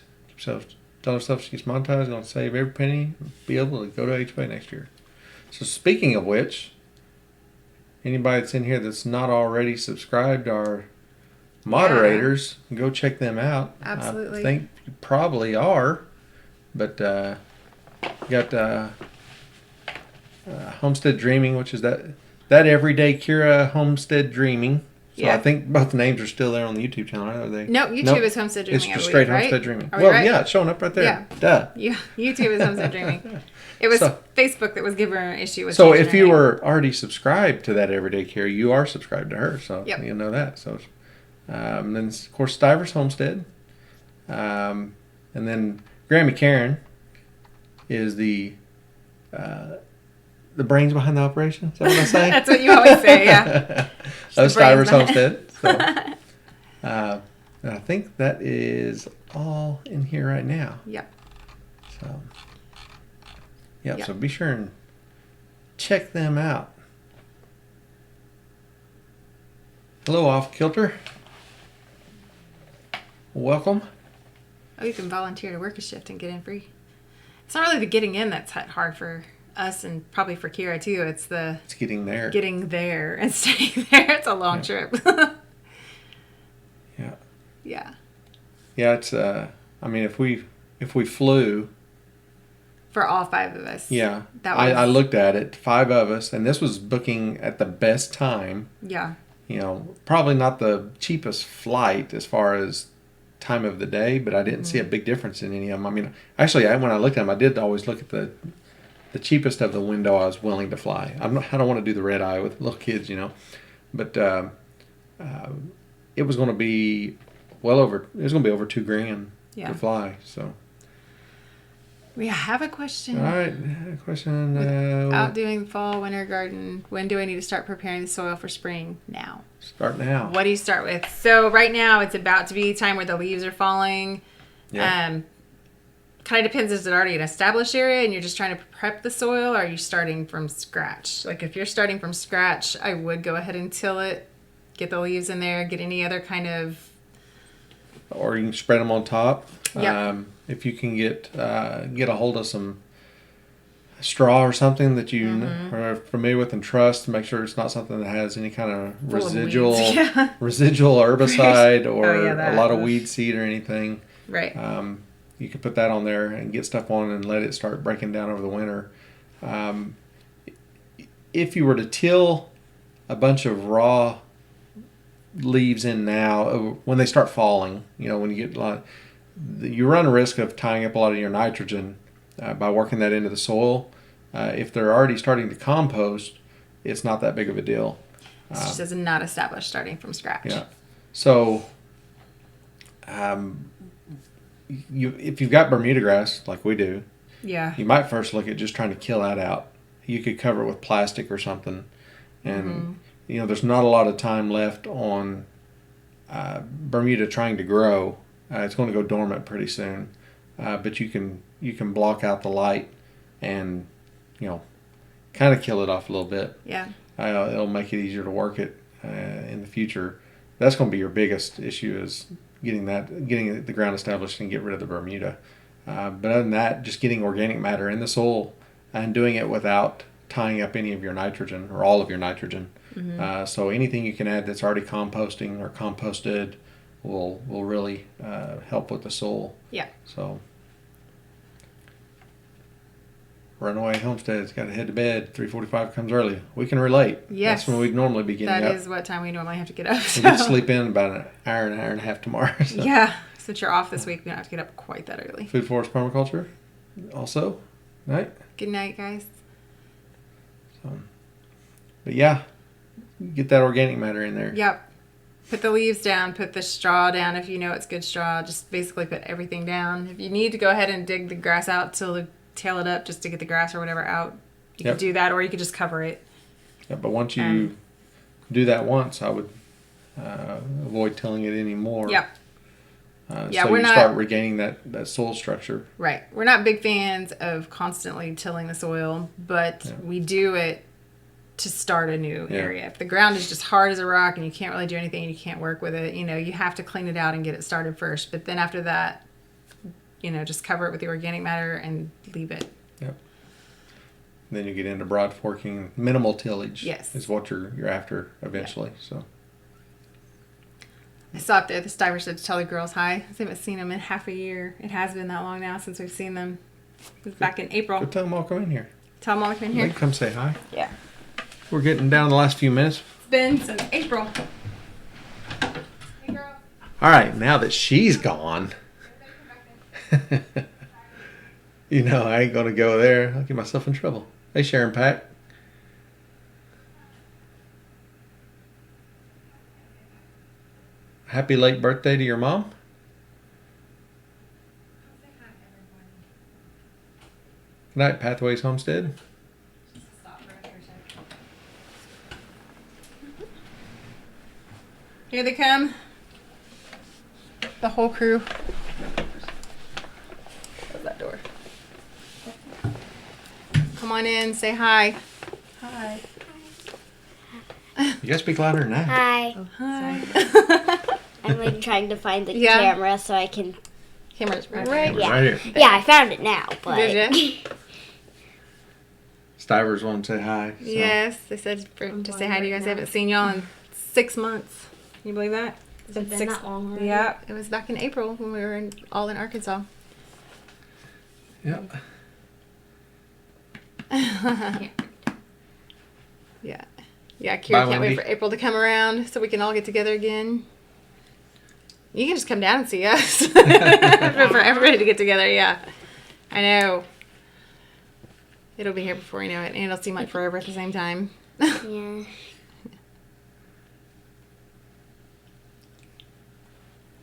tell herself she gets monetized, going to save every penny, be able to go to HOA next year. So speaking of which, anybody that's in here that's not already subscribed to our moderators, go check them out. Absolutely. I think you probably are, but you got Homestead Dreaming, which is that everyday Kira Homestead Dreaming. So I think both names are still there on the YouTube channel, are they? No, YouTube is Homestead Dreaming. It's just straight Homestead Dreaming. Well, right? Yeah, it's showing up right there. Yeah. Duh. Yeah, YouTube is Homestead Dreaming. It was Facebook that was giving her an issue with. So if you were already subscribed to that Everyday Kira, you are subscribed to her. So you know that. So then of course Stivers Homestead, and then Grammy Karen is the brains behind the operation. Is that what I say? That's what you always say, yeah. Stivers Homestead. So, I think that is all in here right now. Yep. So, so be sure and check them out. Hello, Off Kilter. Welcome. Oh, you can volunteer to work a shift and get in free. It's not really the getting in that's hard for us and probably for Kira too. It's getting there. Getting there and staying there. It's a long trip. Yeah. Yeah. Yeah, it's I mean if we flew for all 5 of us. Yeah. I looked at it, 5 of us, and this was booking at the best time. Yeah. You know, probably not the cheapest flight as far as time of the day, but I didn't see a big difference in any of them. I mean, actually, when I looked at them, I did always look at the cheapest of the window I was willing to fly. I don't want to do the red eye with little kids, you know, but it was going to be over $2,000 to fly. So we have a question. All right, a question. Out doing fall winter garden. When do I need to start preparing the soil for spring? Now. Start now. What do you start with? So right now it's about to be time where the leaves are falling. Yeah. Kind of depends. Is it already an established area and you're just trying to prep the soil, or are you starting from scratch? Like if you're starting from scratch, I would go ahead and till it, get the leaves in there, get any other kind of. Or you can spread them on top. Yeah. If you can get a hold of some straw or something that you are familiar with and trust, to make sure it's not something that has any kind of residual herbicide or a lot of weed seed or anything. Right. You can put that on there and get stuff on and let it start breaking down over the winter. If you were to till a bunch of raw leaves in now, when they start falling, you know, when you get a lot, you run a risk of tying up a lot of your nitrogen by working that into the soil. If they're already starting to compost, it's not that big of a deal. It's just as not established starting from scratch. Yeah. So, if you've got Bermuda grass like we do, you might first look at just trying to kill that out. You could cover it with plastic or something, and you know there's not a lot of time left on Bermuda trying to grow. It's going to go dormant pretty soon, but you can block out the light and, kind of kill it off a little bit. Yeah. It'll make it easier to work it in the future. That's going to be your biggest issue, is getting the ground established and get rid of the Bermuda. But other than that, just getting organic matter in the soil and doing it without tying up any of your nitrogen or all of your nitrogen. Mm-hmm. So anything you can add that's already composting or composted will really help with the soil. Yeah. So Runaway Homestead's got to head to bed. 3:45 comes early. We can relate. Yes. That's when we'd normally be getting up. That is what time we normally have to get up. So. We get to sleep in about an hour and a half tomorrow. So. Yeah. Since you're off this week, we don't have to get up quite that early. Food Forest Permaculture also. Night. Good night, guys. So, but yeah, get that organic matter in there. Yep. Put the leaves down. Put the straw down if you know it's good straw. Just basically put everything down. If you need to go ahead and dig the grass out till tail it up just to get the grass or whatever out, you can do that, or you could just cover it. Yeah, but once you do that once, I would avoid tilling it anymore. Yep. So you start regaining that soil structure. Right. We're not big fans of constantly tilling the soil, but we do it to start a new area. If the ground is just hard as a rock and you can't really do anything and you can't work with it, you have to clean it out and get it started first. But then after that, just cover it with the organic matter and leave it. Yep. Then you get into broad forking, minimal tillage. Yes. Is what you're after eventually. So. I stopped there. The diver said to tell the girls hi. I haven't seen them in half a year. It has been that long now since we've seen them. It was back in April. Go tell them all come in here. Tell them all come in here. They can come say hi. Yeah. We're getting down the last few minutes. It's been since April. Hey, girl. All right, now that she's gone, I ain't going to go there. I'll get myself in trouble. Hey, Sharon Pack. Happy late birthday to your mom. Good night, Pathways Homestead. Here they come. The whole crew. Close that door. Come on in, say hi. Hi. You gotta speak louder than that. Hi. Oh, hi. I'm trying to find the camera so I can. Camera's right Right here. Yeah, I found it now. But Did you? Stivers want to say hi. So. Yes, they said to say hi to you guys. I haven't seen y'all in 6 months. Can you believe that? It's been that long already? Yeah, it was back in April when we were all in Arkansas. Yep. Yeah. Yeah, Kira can't wait for April to come around so we can all get together again. You can just come down and see us. For everybody to get together, yeah. I know. It'll be here before you know it, and it'll seem like forever at the same time. Yeah.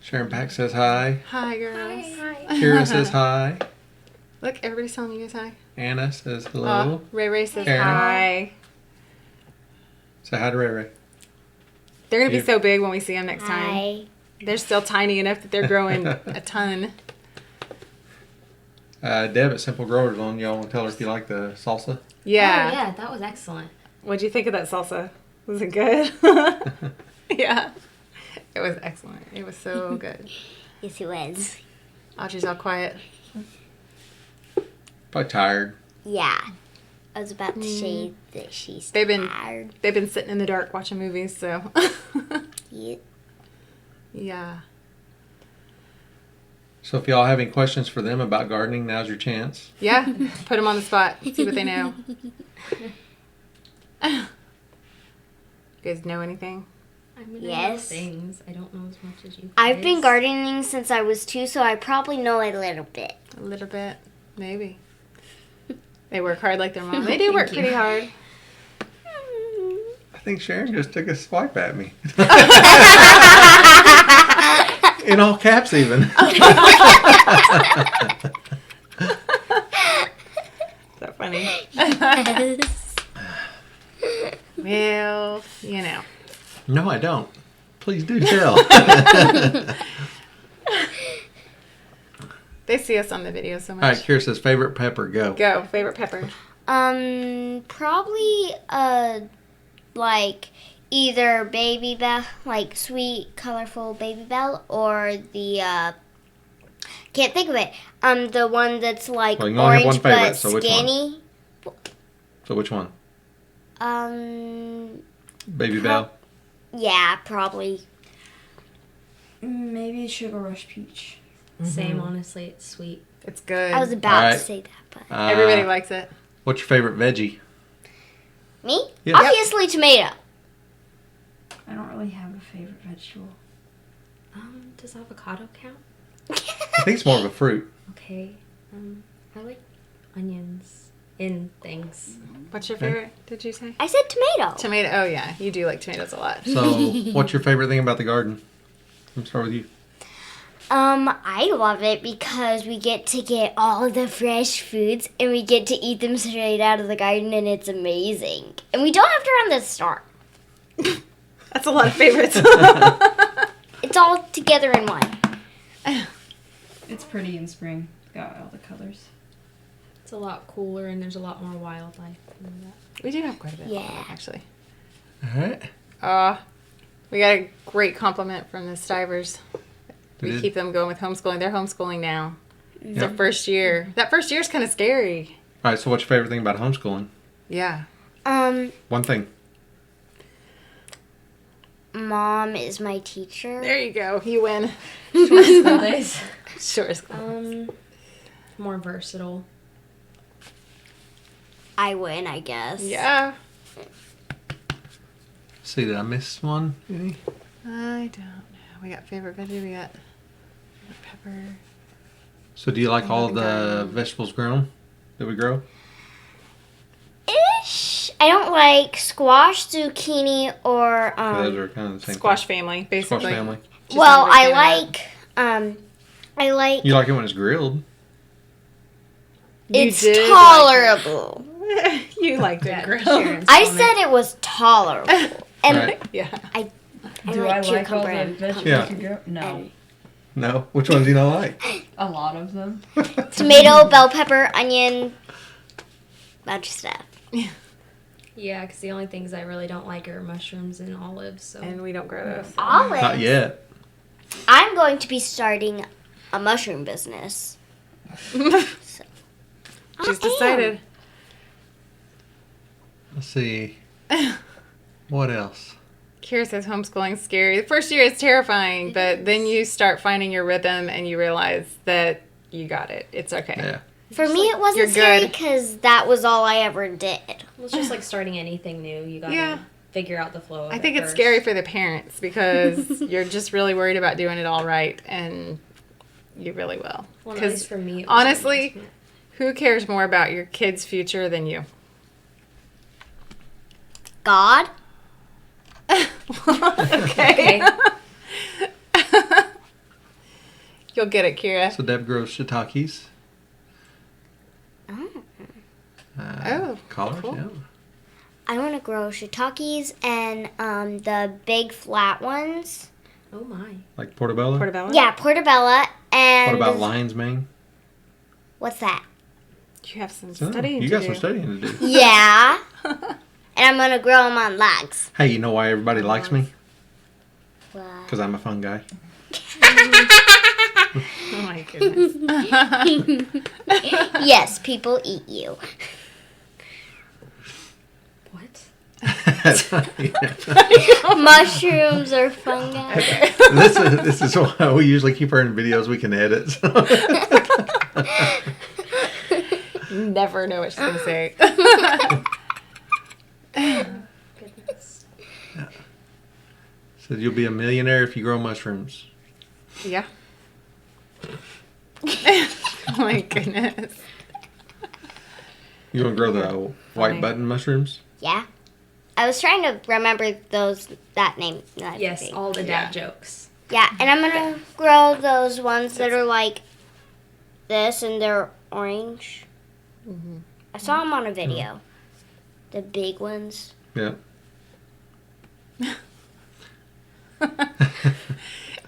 Sharon Pack says hi. Hi, girls. Hi. Kira says hi. Look, everybody's telling you guys hi. Anna says hello. Ray Ray says Karen. hi. Say hi to Ray Ray. They're going to be so big when we see them next time. Hi. They're still tiny enough that they're growing a ton. Deb at Simple Growers on. Y'all want to tell her if you like the salsa? Yeah. Oh, yeah, that was excellent. What'd you think of that salsa? Was it good? Yeah. It was excellent. It was so good. Yes, it was. Audrey's all quiet. Probably tired. Yeah. I was about to say that she's They've been tired. sitting in the dark watching movies, so. Yeah. Yeah. So if y'all have any questions for them about gardening, now's your chance. Yeah. Put them on the spot. See what they know. You guys know anything? I mean, Yes. I know things. I don't know as much as you. I've been guys. gardening since I was 2, so I probably know a little bit. A little bit. Maybe. They work hard like their mom. They do work pretty hard. I think Sharon just took a swipe at me. In all caps even. Is that funny? Well, you know. No, I don't. Please do tell. They see us on the video so much. All right, Kira says favorite pepper. Go. Go. Favorite pepper. Probably like either Baby Bell, like sweet, colorful Baby Bell, or the can't think of it. The one that's like Well, you can only have orange one favorite, but so which one? skinny. So which one? Baby Pro- Bell. Yeah, probably. Maybe Sugar Rush Peach. Same, honestly. It's sweet. It's good. I was about All to right. say that, but Everybody likes it. What's your favorite veggie? me? Yeah. Obviously, tomato. I don't really have a favorite vegetable. Does avocado count? I think it's more of a fruit. Okay. I like onions in things. What's your favorite, did you say? I said tomato. Tomato. Oh, yeah. You do like tomatoes a lot. So, what's your favorite thing about the garden? Let's start with you. I love it because we get to get all the fresh foods and we get to eat them straight out of the garden, and it's amazing. And we don't have to run the store. That's a lot of favorites. It's all together in one. It's pretty in spring. Got all the colors. It's a lot cooler and there's a lot more wildlife. And that. We do have quite a bit, Yeah. actually. All right. We got a great compliment from the Stivers. We We did. keep them going with homeschooling. They're homeschooling now. It's their Yep. first year. That first year is kind of scary. All right. So, what's your favorite thing about homeschooling? Yeah. One thing. Mom is my teacher. There you go. You win. School days. Sure. More versatile. I win, I guess. Yeah. See, did I miss one? Any? I don't know. We got favorite veggie. We got pepper. So, do you like all the vegetables grown that we grow? Ish. I don't like squash, zucchini, or Those are kind of the same Squash thing. family, basically. Squash family. Just well, not a big I fan of I like You like it when it's grilled. You it's did tolerable. that. You liked it, grill. I said it was tolerable. And Right. Yeah. I Do like I like all cucumber the and vegetables Yeah. you grow? No. No. Which ones do you not like? A lot of them. tomato, bell pepper, onion, bunch of stuff. Yeah, because the only things I really don't like are mushrooms and olives. So And we don't grow those. Olives. Not yet. I'm going to be starting a mushroom business. She's I am. decided. Let's see. What else? Kira says homeschooling's scary. The first year is terrifying, but then you start finding your rhythm and you realize that you got it. It's okay. Yeah. For me, it you're wasn't scary good. because that was all I ever did. well, it's just like starting anything new. You gotta Yeah. figure out the flow. Of I think it it's first. scary for the parents because you're just really worried about doing it all right, and you really will. Well, at Because least for me, it was honestly, embarrassment. who cares more about your kid's future than you? God? Okay. You'll get it, Kira. So Deb grows shiitakes. Oh, Collards, cool. yeah. I want to grow shiitakes and the big flat ones. Oh my! Like portobello? Portobello? Yeah, portobello and... What about lion's mane? What's that? You have some So, studying you to got do. some studying to do. Yeah. And I'm going to grow them on legs. Hey, you know why everybody likes me? Wow. Because I'm a fun guy. Oh my goodness. Yes, people eat you. What? Mushrooms are fungi. This is why we usually keep her in videos we can edit. So. Never know what she's going to say. Goodness. So you'll be a millionaire if you grow mushrooms. Yeah. Oh my goodness. You want to grow the white Funny. button mushrooms? Yeah. I was trying to remember that name. That Yes, thing. all the Yeah. dad jokes. Yeah, and I'm going to grow those ones that are like this and they're orange. Mm-hmm. I saw them on a video. The big ones. Yeah.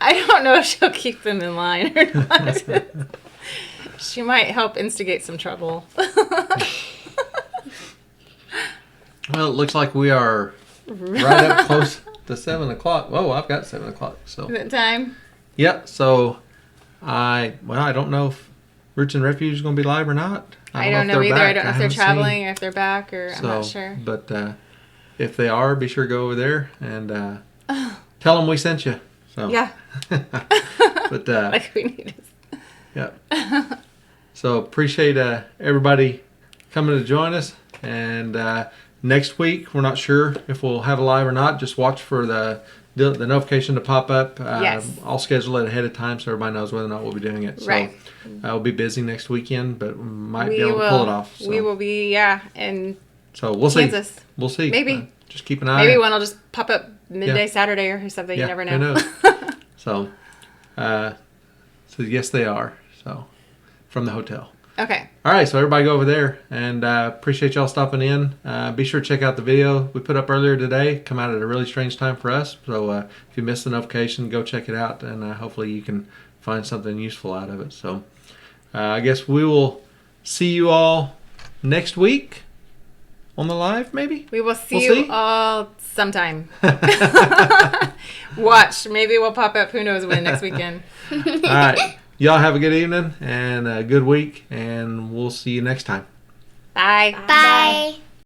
I don't know if she'll keep them in line or not. She might help instigate some trouble. Well, it looks like we are right up close to 7 o'clock. Whoa, I've got 7 o'clock. So. Is it time? Yeah, so I don't know if Roots and Refuge is going to be live or not. I don't know either. I don't know if they're traveling or if they're back or I'm not sure. But if they are, be sure to go over there and tell them we sent you. So. Yeah. But like we need to. Yeah. So appreciate everybody coming to join us. And next week, we're not sure if we'll have a live or not. Just watch for the notification to pop up. Yes. I'll schedule it ahead of time so everybody knows whether or not we'll be doing it. So, right. I'll be busy next weekend, but we might be able to pull it off. So. We will be, in so we'll Kansas. See. We'll see. Maybe. Just keep an eye. Maybe one will just pop up midday Saturday or something. Yeah, you never know. Who knows? So yes, they are. So from the hotel. Okay. All right, so everybody go over there, and appreciate y'all stopping in. Be sure to check out the video we put up earlier today. Come out at a really strange time for us, so if you missed the notification, go check it out, and hopefully you can find something useful out of it. So I guess we will see you all next week on the live, maybe? We will see you all sometime. Watch. Maybe we'll pop up who knows when next weekend. All right. Y'all have a good evening and a good week, and we'll see you next time. Bye. Bye.